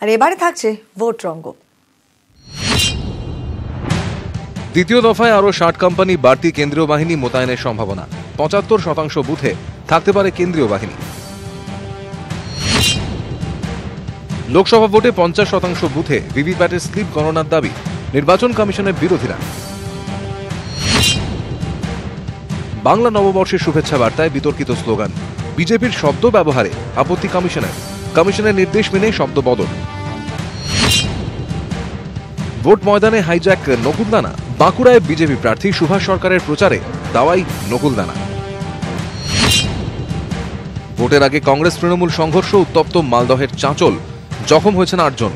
আর এবারে থাকছে ভোট রঙ্গ। দ্বিতীয় দফায় আরো 60 কোম্পানি বাড়তি কেন্দ্রীয় বাহিনী মোতায়েনের সম্ভাবনা। 75% বুথে থাকতে পারে কেন্দ্রীয় বাহিনী। লোকসভা ভোটে 50% বুথে ভিভিপ্যাটের স্লিপ গণনার দাবি নির্বাচন কমিশনের বিরোধীরা। বাংলা নববর্ষের শুভেচ্ছা বার্তায় বিতর্কিত স্লোগান। বিজেপির শব্দ ব্যবহারে আপত্তি কমিশনের নির্দেশ মেনে শব্দ বদল। ভোট ময়দানে হাইজ্যাক নকুলদানা। বাঁকুড়ায় বিজেপি প্রার্থী সুভাষ সরকারের প্রচারে দাওয়াই নকুলদানা। ভোটের আগে কংগ্রেস তৃণমূল সংঘর্ষ উত্তপ্ত মালদহের চাঁচল, জখম হয়েছেন 8 জন।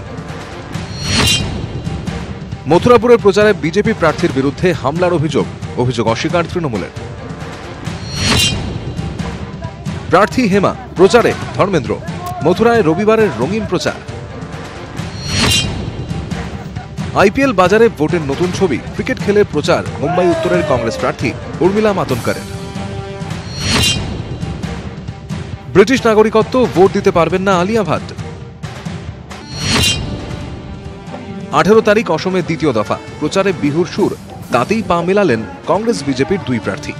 মথুরাপুরের প্রচারে বিজেপি প্রার্থীর বিরুদ্ধে হামলার অভিযোগ অস্বীকার তৃণমূলের। প্রার্থী হেমা প্রচারে ধর্মেন্দ্র। মথুরায় রবিবারের রঙিন প্রচার। আইপিএল বাজারে ভোটের নতুন ছবি। ক্রিকেট খেলে প্রচার মুম্বাই উত্তরের কংগ্রেস প্রার্থী উর্মিলা মাতোন্ডকরের। ব্রিটিশ নাগরিকত্ব, ভোট দিতে পারবেন না আলিয়া ভাট। 18 তারিখ অসমের দ্বিতীয় দফা। প্রচারে বিহুর সুর, তাতেই পা মেলালেন কংগ্রেস বিজেপির দুই প্রার্থী।